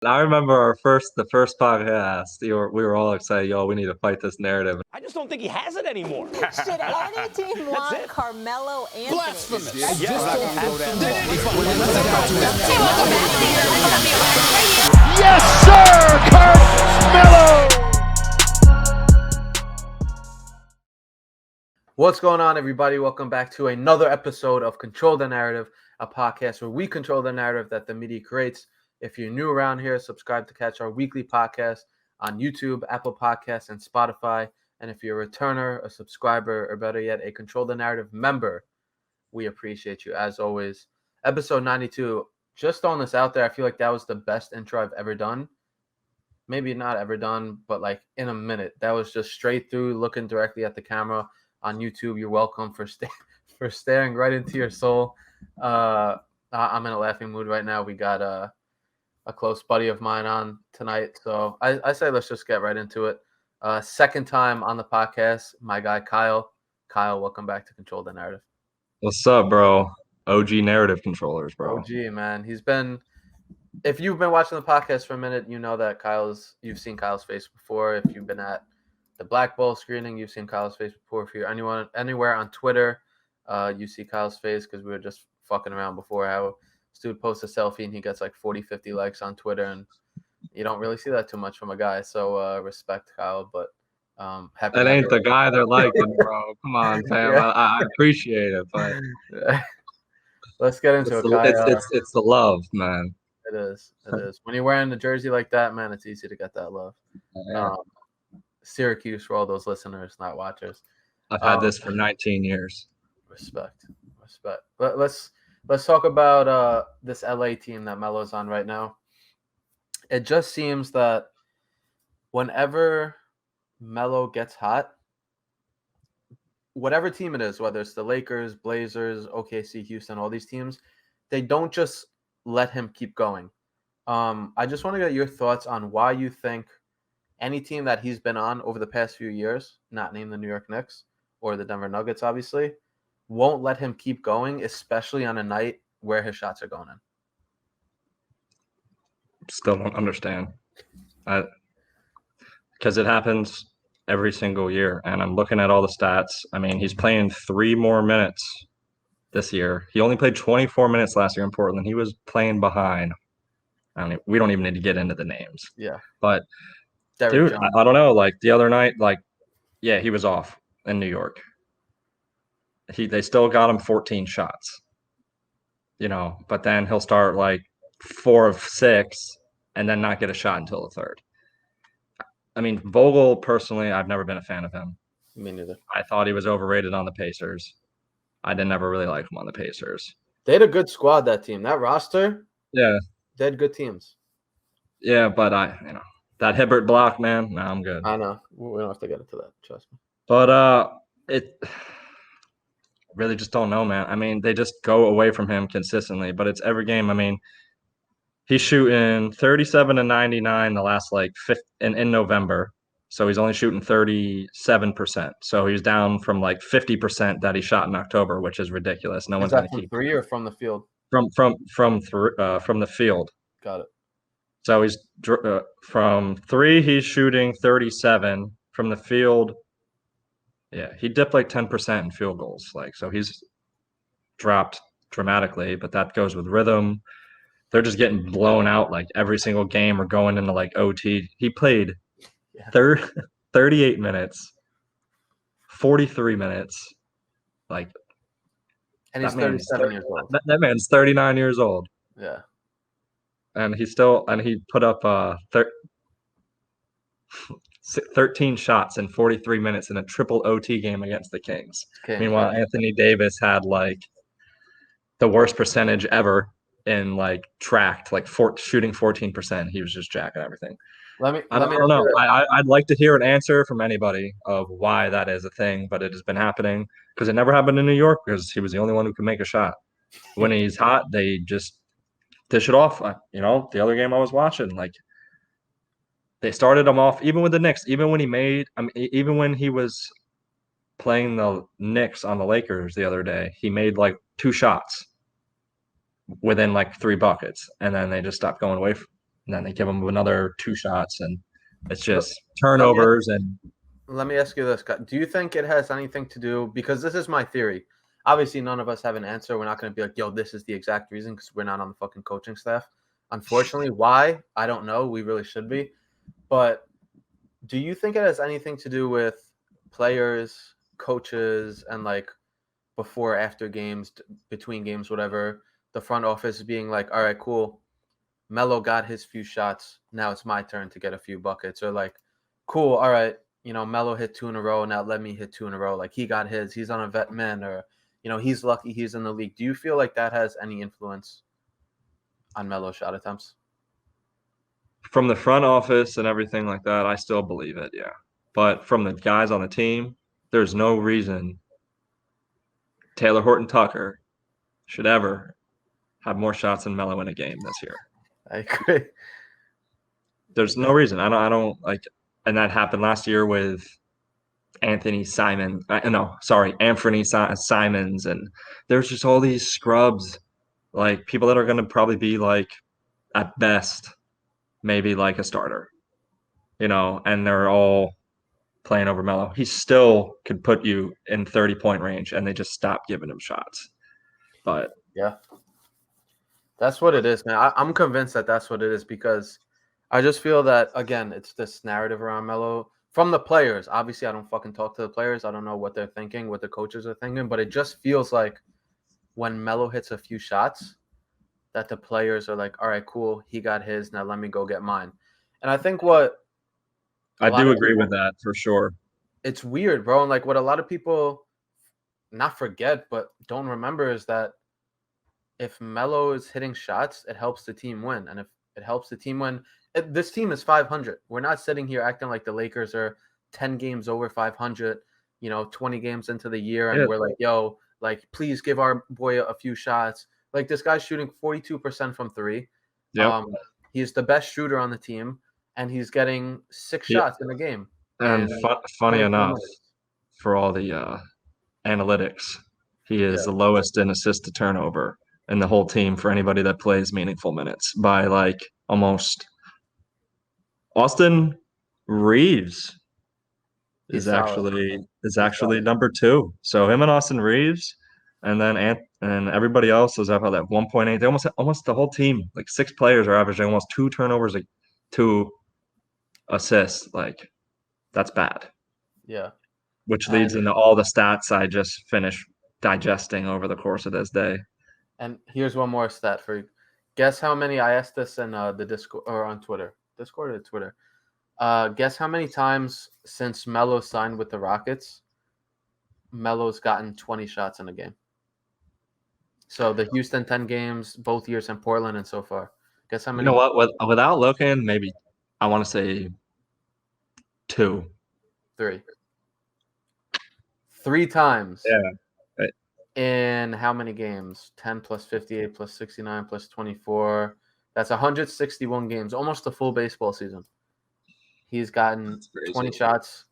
I remember the first podcast. We were all excited. Yo, we need to fight this narrative. I just don't think he has it anymore. Should any team want Carmelo Anthony? Blasphemous. Yes, sir, Carmelo. What's going on, everybody? Welcome back to another episode of Control the Narrative, a podcast where we control the narrative that the media creates. If you're new around here, subscribe to catch our weekly podcast on YouTube, Apple Podcasts, and Spotify. And if you're a returner, a subscriber, or better yet, a Control the Narrative member, we appreciate you as always. Episode 92, just throwing this out there, I feel like that was the best intro I've ever done. Maybe not ever done, but like in a minute. That was just straight through, looking directly at the camera. On YouTube, you're welcome for staring right into your soul. I'm in a laughing mood right now. We got a close buddy of mine on tonight, so I say let's just get right into it. Second time on the podcast, my guy Kyle. Kyle, welcome back to Control the Narrative. What's up, bro? OG narrative controllers, bro. OG, man. If you've been watching the podcast for a minute, you know that you've seen Kyle's face before. If you've been at the Black Ball screening, you've seen Kyle's face before. If you're anywhere on Twitter, you see Kyle's face because we were just fucking around before how this dude posts a selfie and he gets like 40, 50 likes on Twitter, and you don't really see that too much from a guy. So respect Kyle, but happy. That ain't the guy they're liking, bro. Come on, fam. Yeah. I appreciate it, but let's get into it. It's the love, man. It is. When you're wearing a jersey like that, man, it's easy to get that love. Yeah. Syracuse for all those listeners, not watchers. I've had this for 19 years. Respect. But let's talk about this LA team that Melo's on right now. It just seems that whenever Melo gets hot, whatever team it is, whether it's the Lakers, Blazers, OKC, Houston, all these teams, they don't just let him keep going. I just want to get your thoughts on why you think any team that he's been on over the past few years, not named the New York Knicks or the Denver Nuggets, obviously, won't let him keep going, especially on a night where his shots are going in. Still don't understand. Because it happens every single year, and I'm looking at all the stats. I mean, he's playing 3 more minutes this year. He only played 24 minutes last year in Portland. He was playing behind. We don't even need to get into the names. Yeah. But Derrick dude, Jones. I don't know. Like the other night, he was off in New York. They still got him 14 shots, but then he'll start like 4 of 6 and then not get a shot until the third. I mean, Vogel, personally, I've never been a fan of him. Me neither. I thought he was overrated on the Pacers. I didn't ever really like him on the Pacers. They had a good squad, that team. That roster, yeah, they had good teams. Yeah, but that Hibbert block, man, no, I'm good. I know. We don't have to get into that, trust me. But it really just don't know, man. I mean, they just go away from him consistently, but it's every game. I mean, he's shooting 37 to 99 the last in November. So he's only shooting 37%. So he's down from 50% that he shot in October, which is ridiculous. No one's going to keep. From 3 or from the field? From the field. Got it. So he's from 3, he's shooting 37. From the field, yeah, he dipped 10% in field goals. So he's dropped dramatically, but that goes with rhythm. They're just getting blown out every single game or going into OT. He played 38 minutes, 43 minutes. And he's 37 years old. That man's 39 years old. Yeah. And he put up 13 shots in 43 minutes in a triple OT game against the Kings. Meanwhile, Anthony Davis had the worst percentage ever in tracked, shooting 14%. He was just jacking everything. I don't know. I'd like to hear an answer from anybody of why that is a thing, but it has been happening because it never happened in New York because he was the only one who could make a shot. When he's hot, they just dish it off. The other game I was watching, they started him off even with the Knicks, even when he was playing the Knicks on the Lakers the other day, he made 2 shots within 3 buckets, and then they just stopped going away and then they give him another 2 shots, and it's just turnovers. Let me ask you this, Scott. Do you think it has anything to do, because this is my theory. Obviously, none of us have an answer. We're not going to be like, yo, this is the exact reason, because we're not on the fucking coaching staff. Unfortunately, why? I don't know. We really should be. But do you think it has anything to do with players, coaches, and like before, after games, between games, whatever, the front office being like, all right, cool. Melo got his few shots. Now it's my turn to get a few buckets. Or like, cool, all right, Melo hit 2 in a row. Now let me hit 2 in a row. Like he got his. He's on a vet min, or, he's lucky he's in the league. Do you feel like that has any influence on Melo's shot attempts? From the front office and everything like that, I still believe it, yeah. But from the guys on the team, there's no reason Taylor Horton-Tucker should ever have more shots than Melo in a game this year. I agree. There's no reason. I don't like, and that happened last year with Anthony Simons, and there's just all these scrubs, like people that are going to probably be like at best maybe like a starter, and they're all playing over Melo. He still could put you in 30-point range, and they just stop giving him shots. But yeah, that's what it is, man. I'm convinced that that's what it is, because I just feel that, again, it's this narrative around Melo from the players. Obviously, I don't fucking talk to the players. I don't know what they're thinking, what the coaches are thinking, but it just feels like when Melo hits a few shots that the players are like, all right, cool, he got his, now let me go get mine. And I think I do agree with that for sure. It's weird, bro. And like what a lot of people not forget, but don't remember is that if Melo is hitting shots, it helps the team win. And if it helps the team win, this team is 500. We're not sitting here acting like the Lakers are 10 games over 500, 20 games into the year. And we're like, yo, like, please give our boy a few shots. Like this guy's shooting 42% from 3. Yeah. He's the best shooter on the team, and he's getting 6 shots in the game. And funny enough, for all the analytics, he is the lowest in assist to turnover in the whole team for anybody that plays meaningful minutes by like almost. Austin Reeves is actually number 2. So him and Austin Reeves, and then and everybody else is up at that 1.8. They almost the whole team, like 6 players are averaging almost 2 turnovers, like 2 assists. Like that's bad. Yeah. Which leads into all the stats I just finished digesting over the course of this day. And here's one more stat for you. Guess how many, I asked this in the Discord or on Twitter. Discord or Twitter. Guess how many times since Melo signed with the Rockets, Melo's gotten 20 shots in a game. So the Houston 10 games, both years in Portland and so far. Guess how many? You know what? Without looking, maybe I want to say 2. 3. 3 times. Yeah. In how many games? 10 plus 58 plus 69 plus 24. That's 161 games, almost a full baseball season. He's gotten 20 shots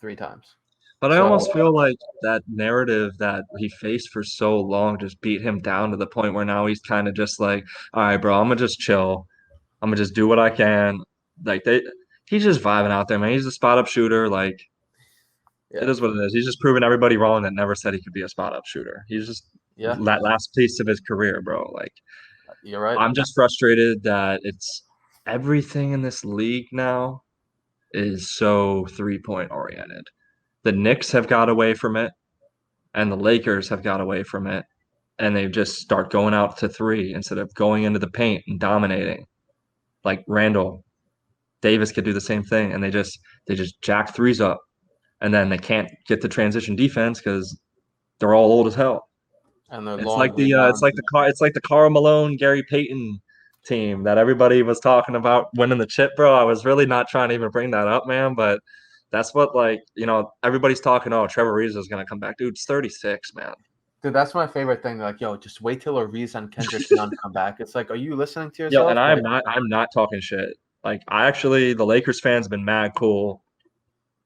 3 times. But I almost feel like that narrative that he faced for so long just beat him down to the point where now he's kind of just like, all right, bro, I'm going to just chill. I'm going to just do what I can. Like he's just vibing out there, man. He's a spot-up shooter. Like, it is what it is. He's just proving everybody wrong that never said he could be a spot-up shooter. He's just that last piece of his career, bro. Like, you're right. I'm just frustrated that it's everything in this league now is so 3-point oriented. The Knicks have got away from it, and the Lakers have got away from it, and they just start going out to 3 instead of going into the paint and dominating. Like Randall Davis could do the same thing, and they just jack 3s up. And then they can't get the transition defense because they're all old as hell. And they're it's like the Karl Malone, Gary Payton team that everybody was talking about winning the chip, bro. I was really not trying to even bring that up, man, but that's what everybody's talking. Oh, Trevor Ariza is gonna come back, dude. It's 36, man. Dude, that's my favorite thing. They're like, yo, just wait till Ariza and Kendrick Nunn come back. It's like, are you listening to yourself? Yeah, and I'm not talking shit. Like the Lakers fans have been mad cool.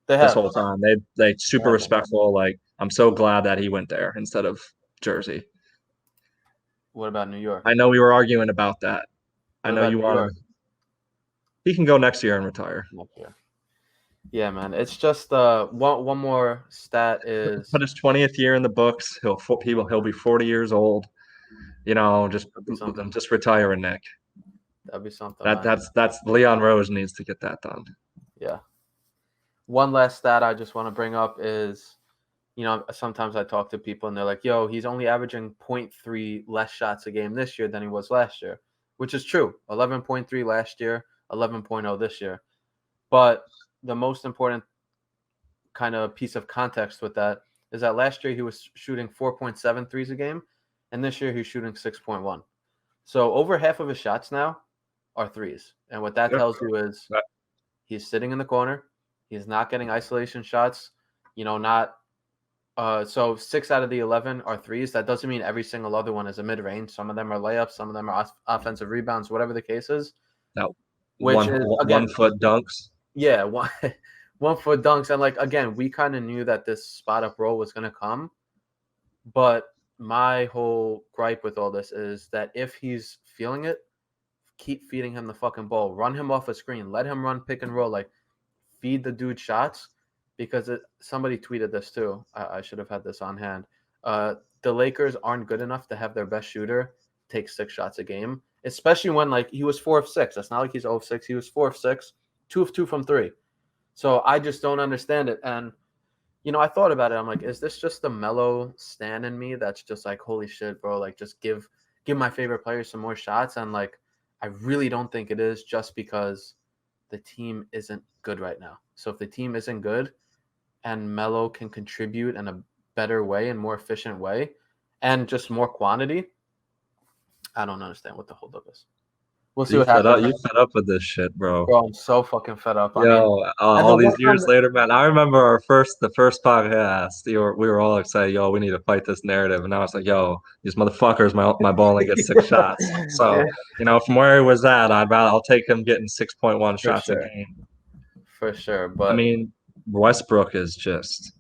This whole time. They super respectful. Like, I'm so glad that he went there instead of Jersey. What about New York? I know we were arguing about that. I know you wanted. he can go next year and retire. Yeah, man. It's just one more stat is put his 20th year in the books. He'll be 40 years old. Just retire, Nick. That'd be something. That's Leon Rose needs to get that done. Yeah. One last stat I just want to bring up is, sometimes I talk to people and they're like, yo, he's only averaging 0.3 less shots a game this year than he was last year, which is true. 11.3 last year, 11.0 this year. But the most important kind of piece of context with that is that last year he was shooting 4.7 threes a game, and this year he's shooting 6.1. So over half of his shots now are threes. And what that tells you is he's sitting in the corner. He's not getting isolation shots, so 6 out of the 11 are threes. That doesn't mean every single other one is a mid-range. Some of them are layups. Some of them are offensive rebounds, whatever the case is. No. One-foot dunks. Yeah, one-foot dunks. And, again, we kind of knew that this spot-up role was going to come. But my whole gripe with all this is that if he's feeling it, keep feeding him the fucking ball. Run him off a screen. Let him run pick and roll. Feed the dude shots. Because somebody tweeted this too. I should have had this on hand. The Lakers aren't good enough to have their best shooter take 6 shots a game, especially when he was 4 of 6. That's not like he's 0 of 6. He was 4 of 6, 2 of 2 from 3. So I just don't understand it. And I thought about it. I'm like, is this just the Melo stan in me that's just holy shit, bro? Just give my favorite players some more shots. And I really don't think it is, just because the team isn't good right now. So if the team isn't good, and Melo can contribute in a better way and more efficient way and just more quantity, I don't understand what the holdup is. We'll see what happens. You fed up with this shit, bro. Bro, I'm so fucking fed up. All these years later, man. I remember the first podcast. We were all excited. Yo, we need to fight this narrative. And now it's like, yo, these motherfuckers. My ball only gets 6 shots. So from where he was at, I'll take him getting 6.1 shots a game. For sure, but Westbrook is just.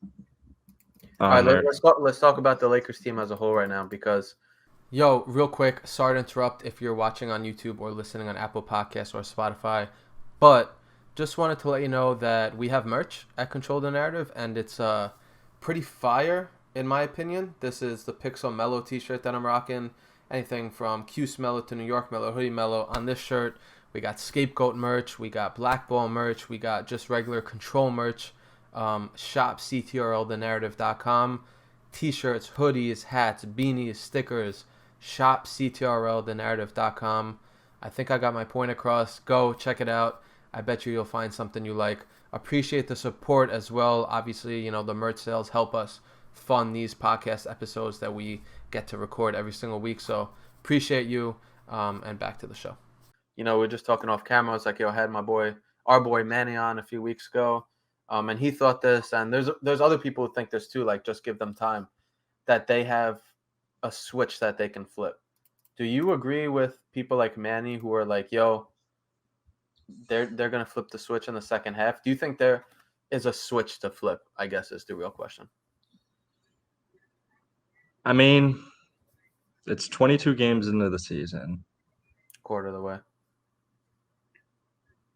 All right, let's talk about the Lakers team as a whole right now, because. Yo, real quick, sorry to interrupt if you're watching on YouTube or listening on Apple Podcasts or Spotify, but just wanted to let you know that we have merch at Control the Narrative, and it's pretty fire, in my opinion. This is the Pixel Melo t-shirt that I'm rocking. Anything from Cuse Melo to New York Melo, Hoodie Melo. On this shirt, we got Scapegoat merch, we got Blackball merch, we got just regular Control merch. Shop CTRL the Narrative.com. T-shirts, hoodies, hats, beanies, stickers. Shop CTRL the Narrative.com. I think I got my point across. Go check it out. I bet you'll find something you like. Appreciate the support as well. Obviously, the merch sales help us fund these podcast episodes that we get to record every single week. So appreciate you. And back to the show. We're just talking off camera. It's like, I had our boy Manny on a few weeks ago. And he thought this, and there's other people who think this too, just give them time, that they have a switch that they can flip. Do you agree with people like Manny who are like, yo, they're going to flip the switch in the second half? Do you think there is a switch to flip, I guess, is the real question? I mean, it's 22 games into the season. Quarter of the way.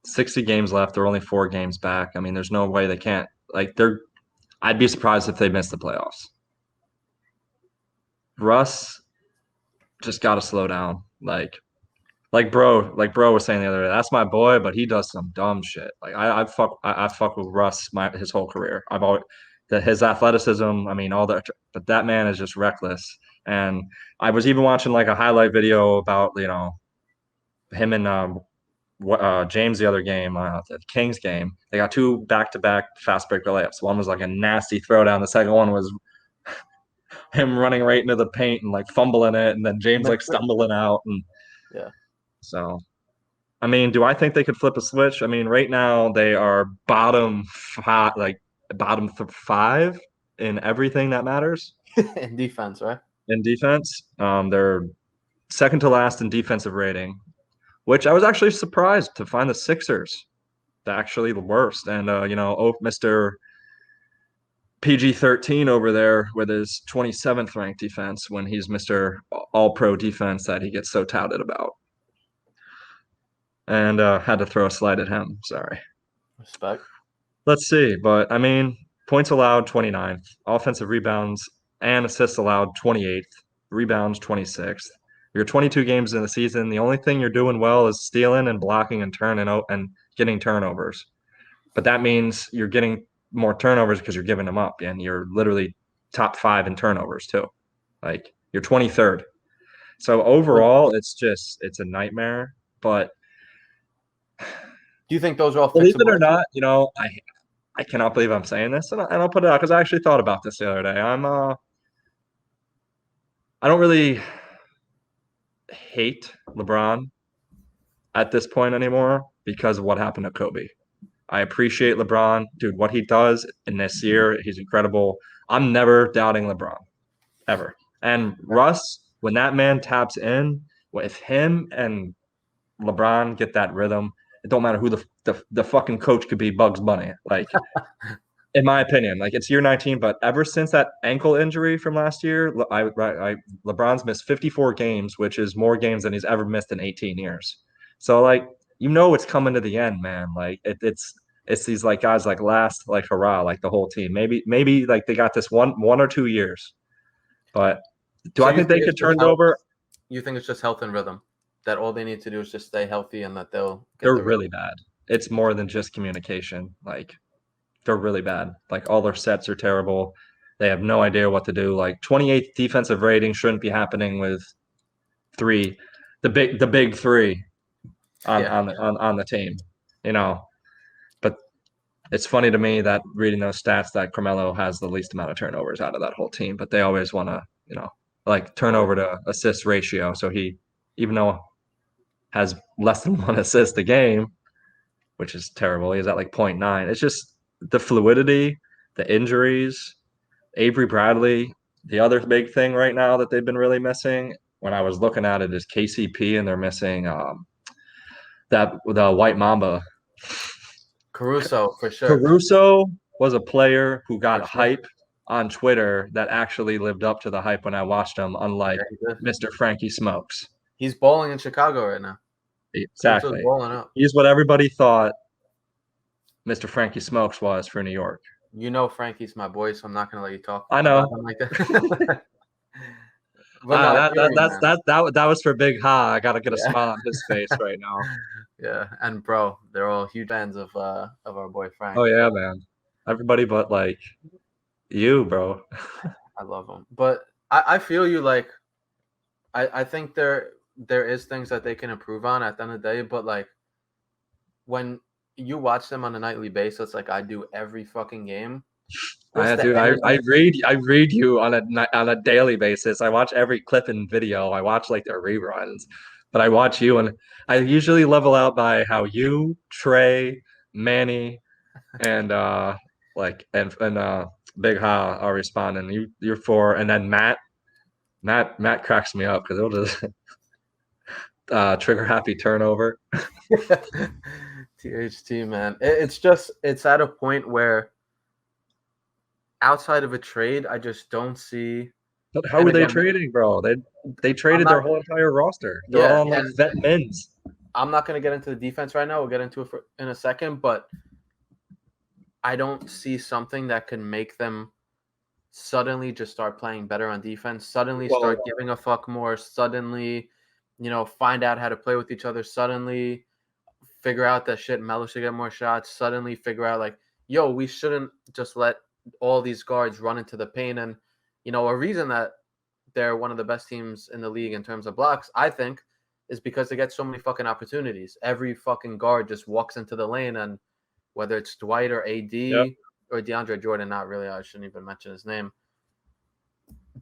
60 games left. They're only 4 games back. I mean, there's no way they can't. I'd be surprised if they miss the playoffs. Russ just got to slow down. Like bro was saying the other day, that's my boy, but he does some dumb shit. I fuck with Russ his whole career. I've always his athleticism. I mean, all that, but that man is just reckless. And I was even watching a highlight video about him and James the other game, the Kings game. They got 2 back-to-back fast break layups. One was a nasty throwdown. The second one was him running right into the paint and fumbling it, and then James stumbling out. And so, I mean, do I think they could flip a switch? I mean, right now they are bottom 5 in everything that matters. In defense, right? In defense, they're second to last in defensive rating, which I was actually surprised to find the Sixers actually the worst. And Mr. PG-13 over there with his 27th ranked defense, when he's Mr. All-Pro defense that he gets so touted about. and had to throw a slide at him. Sorry. Respect. Let's see. But, I mean, points allowed, 29th. Offensive rebounds and assists allowed, 28th. Rebounds, 26th. You're 22 games in the season. The only thing you're doing well is stealing and blocking and turning out and getting turnovers. But that means you're getting more turnovers because you're giving them up, and you're literally top 5 in turnovers too. Like, you're 23rd. So overall, it's a nightmare. But do you think those are all believe fixable? it or not, I cannot believe I'm saying this, and I'll put it out because I actually thought about this the other day. I don't really hate LeBron at this point anymore because of what happened to Kobe. I appreciate LeBron, dude. What he does in this year, he's incredible. I'm never doubting LeBron, ever. And Russ, when that man taps in, if him and LeBron get that rhythm, it don't matter who the fucking coach could be, Bugs Bunny. Like, in my opinion, like, it's year 19, but ever since that ankle injury from last year, LeBron's missed 54 games, which is more games than he's ever missed in 18 years. So, like, it's coming to the end, man. Like, it's these like guys like last like hurrah, like the whole team. Maybe like they got this one or 2 years, but do I think they could turn it over? You think it's just health and rhythm? That all they need to do is just stay healthy, and that they'll get They're really bad. It's more than just communication. Like, they're really bad. Like, all their sets are terrible. They have no idea what to do. Like, 28th defensive rating shouldn't be happening with the big three on the team, But it's funny to me that reading those stats that Carmelo has the least amount of turnovers out of that whole team, but they always want to, like turnover to assist ratio. So he, even though has less than 1 assist a game, which is terrible. He's at like 0.9. It's just the fluidity, the injuries, Avery Bradley. The other big thing right now that they've been really missing when I was looking at it is KCP, and they're missing the White Mamba. Caruso, for sure. Caruso was a player who got hype on Twitter that actually lived up to the hype when I watched him, unlike Mr. Frankie Smokes. He's balling in Chicago right now. Exactly. He's what everybody thought Mr. Frankie Smokes was for New York. Frankie's my boy, so I'm not gonna let you talk. I know. Like that. That was for Big Ha. I gotta get a smile on his face right now. Yeah, and bro, they're all huge fans of our boy Frank. Oh yeah, man. Everybody but like you, bro. I love him, but I feel you. Like, I think there is things that they can improve on at the end of the day, but like when you watch them on a nightly basis, like I do every fucking game. I read you on a daily basis. I watch every clip and video. I watch like their reruns, but I watch you, and I usually level out by how you, Trey, Manny, and Big Ha are responding. You're 4, and then Matt cracks me up because it'll just trigger happy turnover. THT, man. It's at a point where outside of a trade, I just don't see. But how are they trading, bro? They traded their whole entire roster. They're all on like vet mins. I'm not going to get into the defense right now. We'll get into it in a second, but I don't see something that can make them suddenly just start playing better on defense, suddenly start giving a fuck more, suddenly, find out how to play with each other, suddenly figure out that shit, Melo should get more shots, suddenly figure out like, yo, we shouldn't just let all these guards run into the paint. And, a reason that they're one of the best teams in the league in terms of blocks, I think, is because they get so many fucking opportunities. Every fucking guard just walks into the lane, and whether it's Dwight or AD or DeAndre Jordan, not really, I shouldn't even mention his name.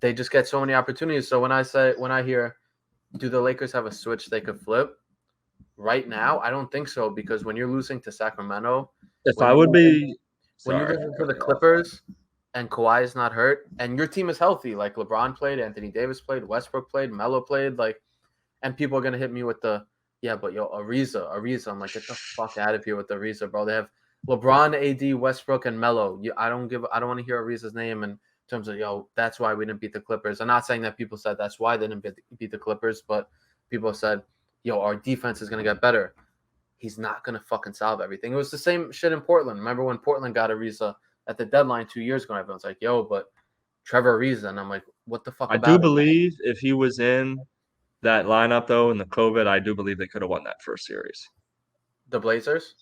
They just get so many opportunities. So when I hear, do the Lakers have a switch they could flip? Right now, I don't think so, because when you're losing to Sacramento, when you're losing to the Clippers and Kawhi is not hurt and your team is healthy, like LeBron played, Anthony Davis played, Westbrook played, Melo played, like, and people are gonna hit me with the but Ariza. I'm like, get the fuck out of here with the Ariza, bro. They have LeBron, AD, Westbrook, and Melo. I don't want to hear Ariza's name in terms of that's why we didn't beat the Clippers. I'm not saying that people said that's why they didn't beat the Clippers, but people said, our defense is gonna get better. he's not going to fucking solve everything. It was the same shit in Portland. Remember when Portland got Ariza at the deadline 2 years ago? Everyone's like, yo, but Trevor Ariza. And I'm like, what the fuck I do believe if he was in that lineup, though, in the COVID, I do believe they could have won that first series. The Blazers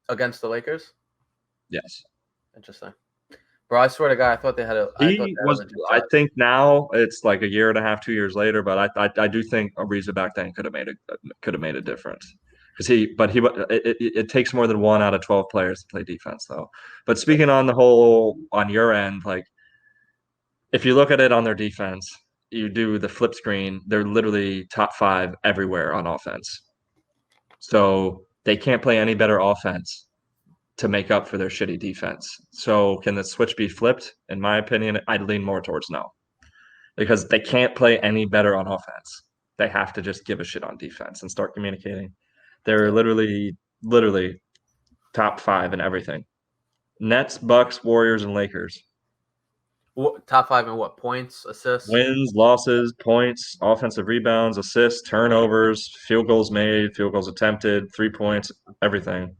against the Lakers? Yes. Interesting. Bro, I swear to God, I thought they had a. I think now it's like a year and a half, 2 years later, but I do think Ariza back then could have made a difference because it takes more than 1 out of 12 players to play defense though. But speaking on your end, like if you look at it on their defense, you do the flip screen, they're literally top 5 everywhere on offense. So they can't play any better offense to make up for their shitty defense. So can the switch be flipped? In my opinion, I'd lean more towards no. Because they can't play any better on offense. They have to just give a shit on defense and start communicating. They're literally top 5 in everything. Nets, Bucks, Warriors, and Lakers. Top 5 in what? Points, assists? Wins, losses, points, offensive rebounds, assists, turnovers, field goals made, field goals attempted, 3 points, everything.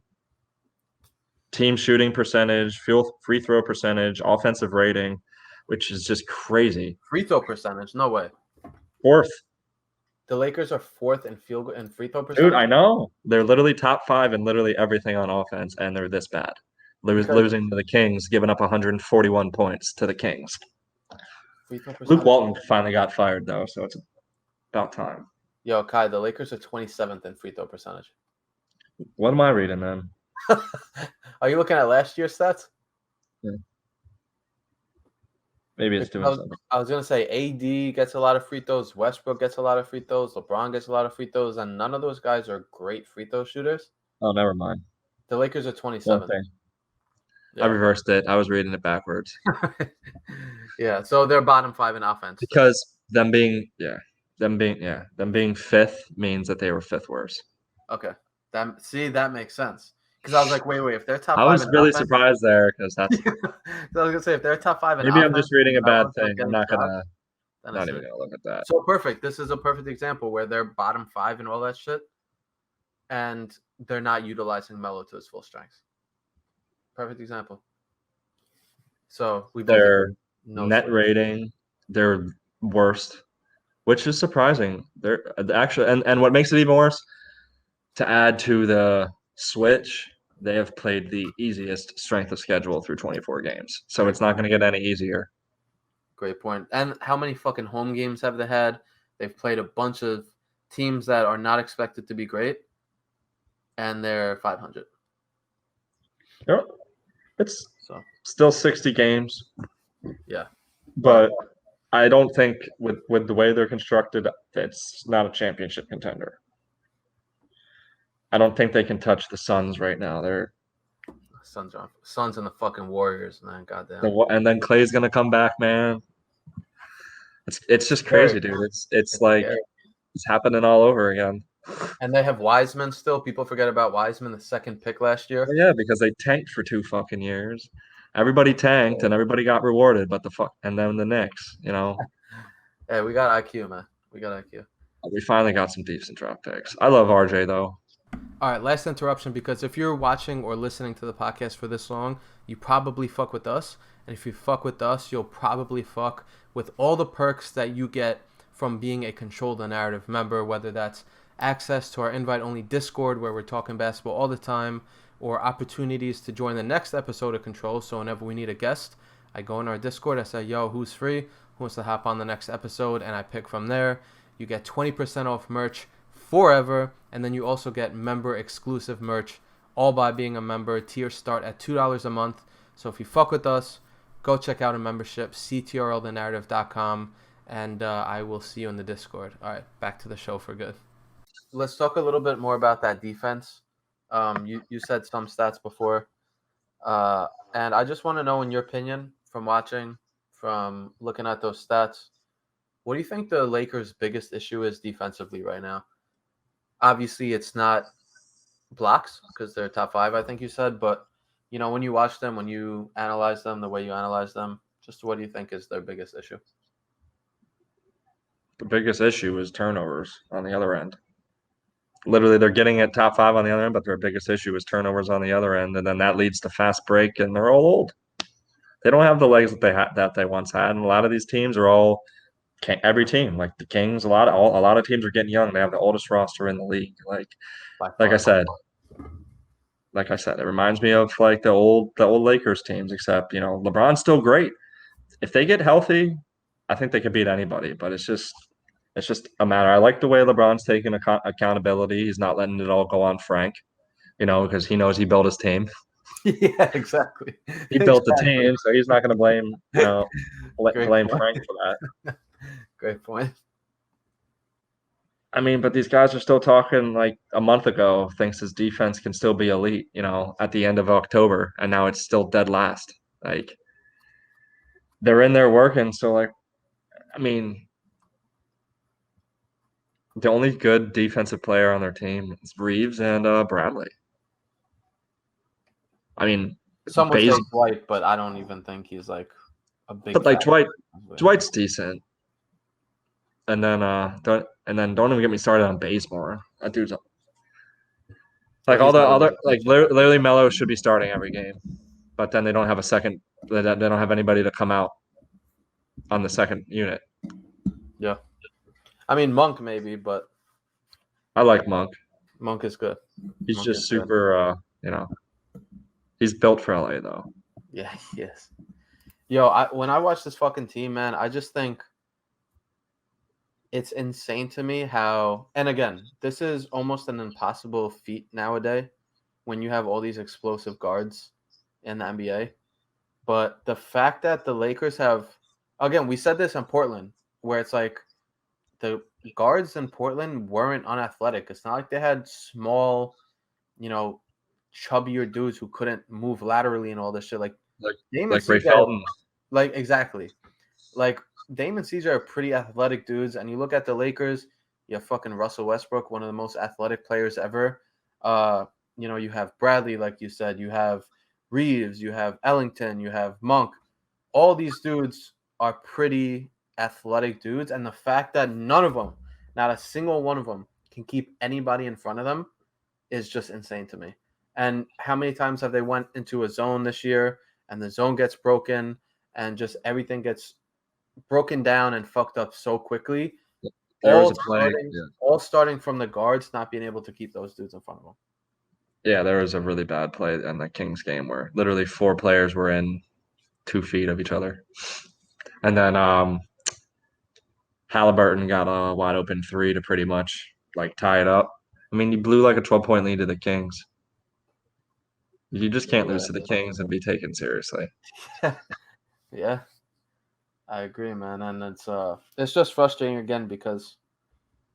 Team shooting percentage, free throw percentage, offensive rating, which is just crazy. Free throw percentage? No way. 4th. The Lakers are 4th in free throw percentage? Dude, I know. They're literally top 5 in literally everything on offense, and they're this bad. Losing to the Kings, giving up 141 points to the Kings. Luke Walton finally got fired, though, so it's about time. Yo, Kai, the Lakers are 27th in free throw percentage. What am I reading, man? Are you looking at last year's stats? Yeah. Maybe it's doing something. I was going to say AD gets a lot of free throws. Westbrook gets a lot of free throws. LeBron gets a lot of free throws. And none of those guys are great free throw shooters. Oh, never mind. The Lakers are 27th. Yeah. I reversed it. I was reading it backwards. Yeah, so they're bottom 5 in offense. Because them being 5th means that they were 5th worst. Okay. That makes sense. Because I was like, wait, if they're top 5 I was really surprised there because that's. So I was gonna say if they're top 5 in maybe offense, I'm just reading a bad thing. I'm not even gonna look at that. So perfect. This is a perfect example where they're bottom 5 and all that shit, and they're not utilizing Melo to his full strength. Perfect example. So their net rating, they're worst, which is surprising. They're actually, and what makes it even worse, to add to the switch, they have played the easiest strength of schedule through 24 games. So it's not going to get any easier. Great point. And how many fucking home games have they had? They've played a bunch of teams that are not expected to be great, and they're 500. Yep. It's still 60 games. Yeah. But I don't think with the way they're constructed, it's not a championship contender. I don't think they can touch the Suns right now. They're Suns and the fucking Warriors, man. Goddamn. And then Clay's gonna come back, man. It's just crazy, dude. It's like scary. It's happening all over again. And they have Wiseman still. People forget about Wiseman, the 2nd pick last year. Yeah, because they tanked for 2 fucking years. Everybody tanked and everybody got rewarded, but and then the Knicks, Hey, we got IQ, man. We got IQ. We finally got some decent draft picks. I love RJ though. All right, last interruption, because if you're watching or listening to the podcast for this long, you probably fuck with us. And if you fuck with us, you'll probably fuck with all the perks that you get from being a Control the Narrative member, whether that's access to our invite-only Discord where we're talking basketball all the time, or opportunities to join the next episode of Control. So whenever we need a guest, I go in our Discord, I say, yo, who's free? Who wants to hop on the next episode? And I pick from there. You get 20% off merch forever, and then you also get member exclusive merch, all by being a member. Tiers start at $2 a month. So if you fuck with us, go check out a membership, CTRLthenarrative.com, and I will see you in the Discord. All right, back to the show for good. Let's talk a little bit more about that defense. You said some stats before, and I just want to know, in your opinion, from looking at those stats, what do you think the Lakers' biggest issue is defensively right now? Obviously, it's not blocks because they're top 5, I think you said. But, when you watch them, when you analyze them, the way you analyze them, just what do you think is their biggest issue? The biggest issue is turnovers on the other end. literally they're getting at top 5 on the other end, but their biggest issue is turnovers on the other end, and then that leads to fast break, and they're all old. They don't have the legs that they once had, and a lot of these teams are all every team like the Kings. A lot of teams are getting young. They have the oldest roster in the league. Like I said, it reminds me of like the old Lakers teams. Except LeBron's still great. If they get healthy, I think they could beat anybody. But it's just a matter. I like the way LeBron's taking accountability. He's not letting it all go on Frank. Because he knows he built his team. Yeah, exactly. He built the team, so he's not going to blame blame Frank for that. Great point. I mean, but these guys are still talking like a month ago, thinks his defense can still be elite, at the end of October, and now it's still dead last. Like, they're in there working, so, like, I mean, the only good defensive player on their team is Reeves and Bradley. I mean, some would say Dwight, but I don't even think he's like a big. But like Dwight's decent. And then don't even get me started on Bazemore. That dude's like all the other like literally Melo should be starting every game, but then they don't have a second. They don't have anybody to come out on the second unit. Yeah, I mean Monk maybe, but I like Monk. Monk is good. He's Monk just super. He's built for LA though. Yeah, he is. Yo, when I watch this fucking team, man, I just think it's insane to me how, and again, this is almost an impossible feat nowadays when you have all these explosive guards in the NBA. But the fact that the Lakers have, again, we said this in Portland, where it's like the guards in Portland weren't unathletic. It's not like they had small, chubbier dudes who couldn't move laterally and all this shit. Like Ray Felton. Like, exactly. Like, Dame and CJ are pretty athletic dudes, and you look at the Lakers, you have fucking Russell Westbrook, one of the most athletic players ever. You have Bradley, like you said, you have Reeves, you have Ellington, you have Monk. All these dudes are pretty athletic dudes, and the fact that none of them, not a single one of them, can keep anybody in front of them is just insane to me. And how many times have they went into a zone this year, and the zone gets broken, and just everything gets broken down and fucked up so quickly. All starting from the guards not being able to keep those dudes in front of them. Yeah, there was a really bad play in the Kings game where literally 4 players were in 2 feet of each other. And then Halliburton got a wide open 3 to pretty much like tie it up. I mean, you blew like a 12-point lead to the Kings. You just can't lose to the Kings and be taken seriously. Yeah. I agree, man, and it's just frustrating again because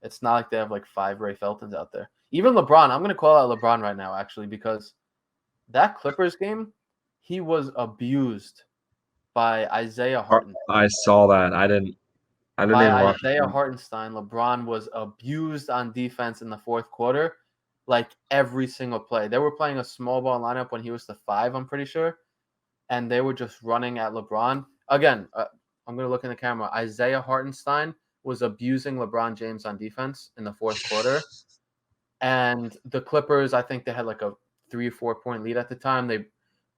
it's not like they have like 5 Ray Feltons out there. Even LeBron, I'm gonna call out LeBron right now actually because that Clippers game, he was abused by Isaiah Hartenstein. I saw that. I didn't even watch Isaiah Hartenstein. LeBron was abused on defense in the fourth quarter, like every single play. They were playing a small ball lineup when he was the 5, I'm pretty sure, and they were just running at LeBron again. I'm going to look in the camera. Isaiah Hartenstein was abusing LeBron James on defense in the fourth quarter. And the Clippers, I think they had like a 3 or 4 point lead at the time. They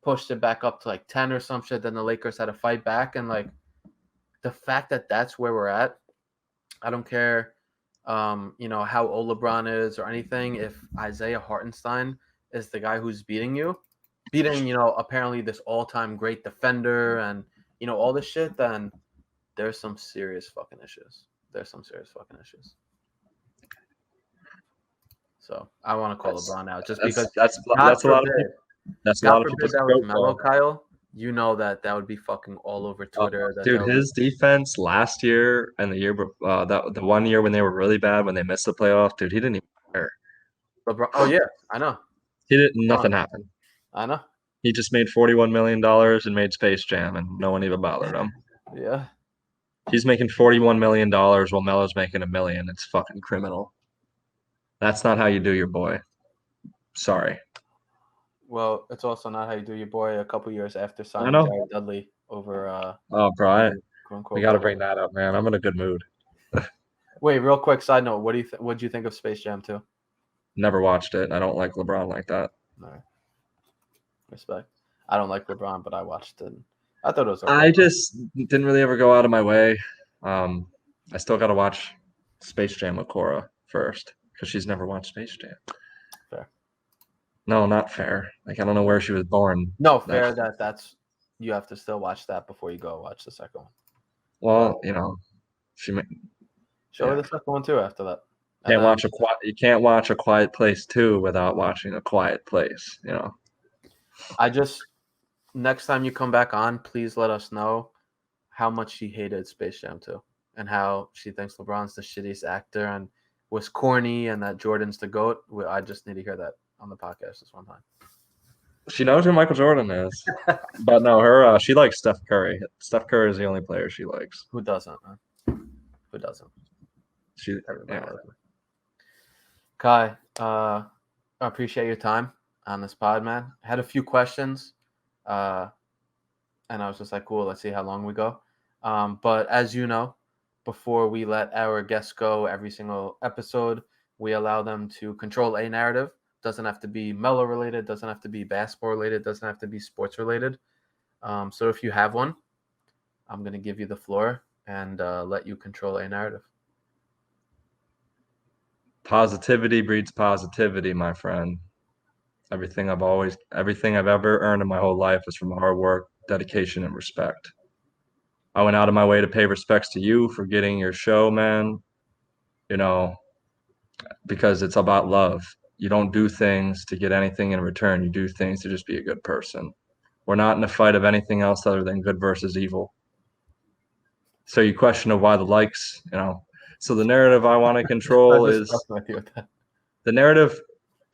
pushed it back up to like 10 or some shit. Then the Lakers had to fight back. And like the fact that that's where we're at, I don't care, how old LeBron is or anything. If Isaiah Hartenstein is the guy who's beating, apparently this all-time great defender and, all this shit, then there's some serious fucking issues. So I want to call LeBron out just because that's a lot of people. That's a lot of people. That was Melo, Kyle. That would be fucking all over Twitter. His defense last year and the year the 1 year when they were really bad when they missed the playoff, dude, he didn't even care. LeBron, oh yeah, I know. Nothing happened. I know. He just made $41 million and made Space Jam, and no one even bothered him. Yeah. He's making $41 million while Melo's making $1 million. It's fucking criminal. That's not how you do your boy. Sorry. Well, it's also not how you do your boy a couple years after signing Jared Dudley over. We got to bring that up, man. I'm in a good mood. Wait, real quick side note. What do you think of Space Jam 2? Never watched it. I don't like LeBron like that. All right. Respect. I don't like LeBron, but I watched it. I thought it was okay. I just didn't really ever go out of my way. I still got to watch Space Jam with Cora first because she's never watched Space Jam. Fair. No, not fair. Like, I don't know where she was born. No, fair. That's you have to still watch that before you go watch the second one. Well, Show her the second one too after that. You can't watch A Quiet Place 2 without watching A Quiet Place. Next time you come back on, please let us know how much she hated Space Jam 2 and how she thinks LeBron's the shittiest actor and was corny and that Jordan's the GOAT. I just need to hear that on the podcast this one time. She knows who Michael Jordan is. But no, she likes Steph Curry. Steph Curry is the only player she likes. Who doesn't, man? Who doesn't? Yeah. Kai, I appreciate your time on this pod, man. I had a few questions, and I was just like, cool, let's see how long we go. But as you know, before we let our guests go every single episode, we allow them to control a narrative. Doesn't have to be Melo related, doesn't have to be basketball related, doesn't have to be sports related. So if you have one, I'm going to give you the floor and let you control a narrative. Positivity breeds positivity, my friend. Everything I've ever earned in my whole life is from hard work, dedication, and respect. I went out of my way to pay respects to you for getting your show, man. Because it's about love. You don't do things to get anything in return. You do things to just be a good person. We're not in a fight of anything else other than good versus evil. So you question of why the likes, So the narrative I want to control is the narrative.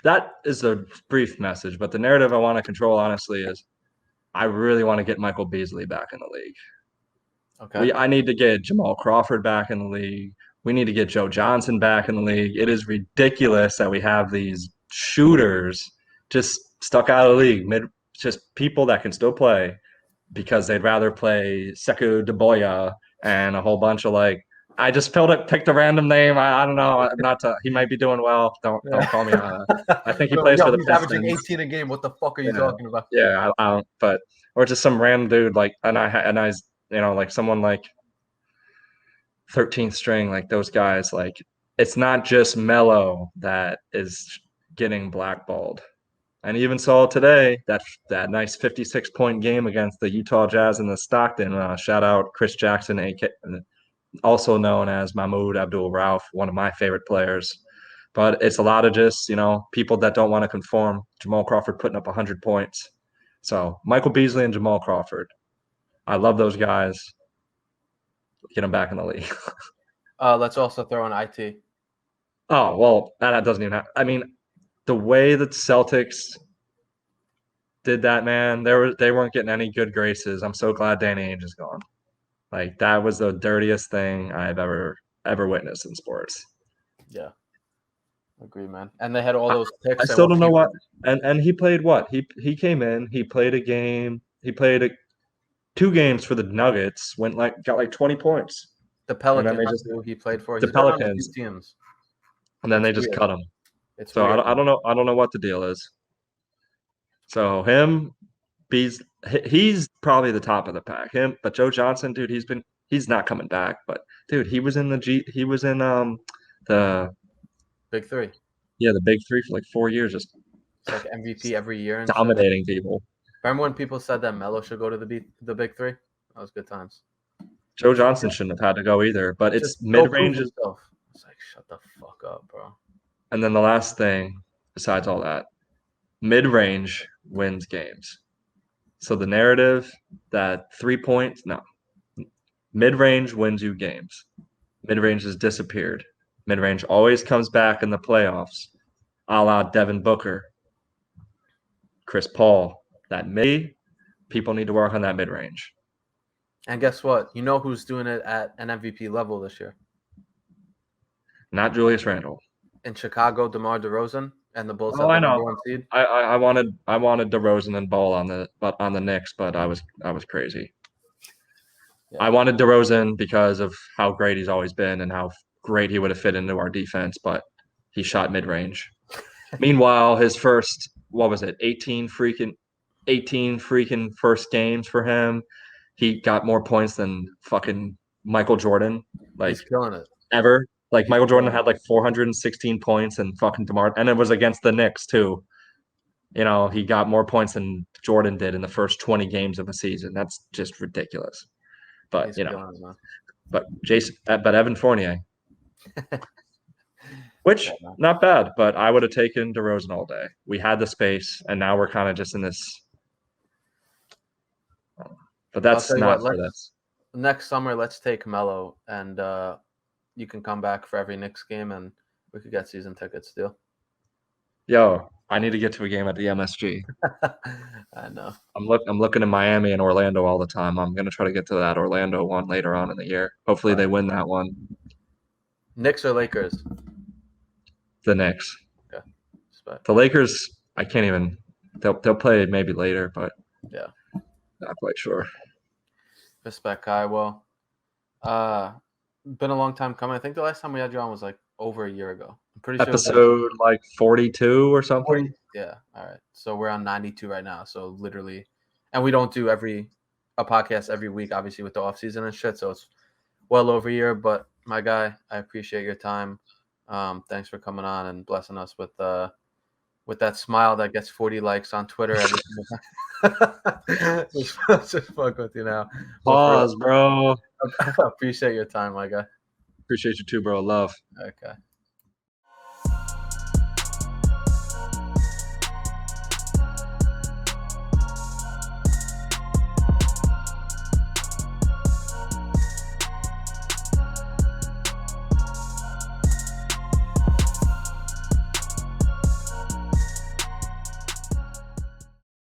That is a brief message, but the narrative I want to control, honestly, is I really want to get Michael Beasley back in the league. Okay. I need to get Jamal Crawford back in the league. We need to get Joe Johnson back in the league. It is ridiculous that we have these shooters just stuck out of the league, just people that can still play because they'd rather play Sekou Deboya and a whole bunch of I just picked a random name. I don't know. He might be doing well. Don't call me on that. I think he plays for the Pistons. He's averaging 18 a game. What the fuck are you talking about? Yeah, I don't. But or just some random dude someone like 13th string, those guys. It's not just Melo that is getting blackballed. And even saw today that nice 56-point game against the Utah Jazz in the Stockton. Shout out Chris Jackson, also known as Mahmoud Abdul-Rauf, one of my favorite players. But it's a lot of just, people that don't want to conform. Jamal Crawford putting up 100 points. So Michael Beasley and Jamal Crawford. I love those guys. Get them back in the league. Let's also throw in IT. Oh, well, that doesn't even have – I mean, the way that Celtics did that, man, they weren't getting any good graces. I'm so glad Danny Ainge is gone. That was the dirtiest thing I've ever witnessed in sports. Yeah. Agree, man. And they had all those picks. I still don't know what – and he played what? He came in. He played a game. He played 2 games for the Nuggets, got 20 points. The Pelicans, who he played for. The Pelicans. Teams. And then they just cut him. So I don't know. I don't know what the deal is. So him, he's probably the top of the pack. But Joe Johnson, dude, he's not coming back. But dude, he was in the Big Three. Yeah, the Big Three for 4 years, just it's like MVP every year, and dominating people. Remember when people said that Melo should go to the Big Three? That was good times. Joe Johnson shouldn't have had to go either. But it's mid-range. It's shut the fuck up, bro. And then the last thing, besides all that, mid-range wins games. So the narrative that 3 points, no. Mid-range wins you games. Mid-range has disappeared. Mid-range always comes back in the playoffs, a la Devin Booker, Chris Paul. People need to work on that mid-range. And guess what? You know who's doing it at an MVP level this year? Not Julius Randle. In Chicago, DeMar DeRozan and the Bulls. Oh, I know. I wanted DeRozan and Ball on the Knicks, but I was crazy. Yeah. I wanted DeRozan because of how great he's always been and how great he would have fit into our defense, but he shot mid-range. Meanwhile, his first, what was it, 18 freaking first games for him. He got more points than fucking Michael Jordan, like He's killing it. ever. Like He's Michael Jordan killing had like 416 points and fucking DeMar, and it was against the Knicks too. You know, he got more points than Jordan did in the first 20 games of the season. That's just ridiculous. But He's you know, killing it, man. but Evan Fournier, which Yeah, man. not bad. But I would have taken DeRozan all day. We had the space, and now we're kind of just in this. But I'll that's tell you not what, for this. next summer, let's take Melo, and you can come back for every Knicks game, and we could get season tickets, deal? Yo, I need to get to a game at the MSG. I know. I'm looking in Miami and Orlando all the time. I'm gonna try to get to that Orlando one later on in the year. Hopefully they win that one. Knicks or Lakers? The Knicks. Okay. Respect. The Lakers, I can't even. They'll play maybe later, but Yeah. not quite sure. Respect, Kai. Well, been a long time coming. I think the last time we had you on was like over a year ago. I'm pretty sure it was Episode like 42 or something. 40. Yeah. All right. So we're on 92 right now. So literally, and we don't do a podcast every week, obviously with the off season and shit. So it's well over a year. But my guy, I appreciate your time. Thanks for coming on and blessing us with that smile that gets 40 likes on Twitter every single time. Just fuck with you now. Pause, bro. Appreciate your time, my guy. Appreciate you too, bro. Love. Okay.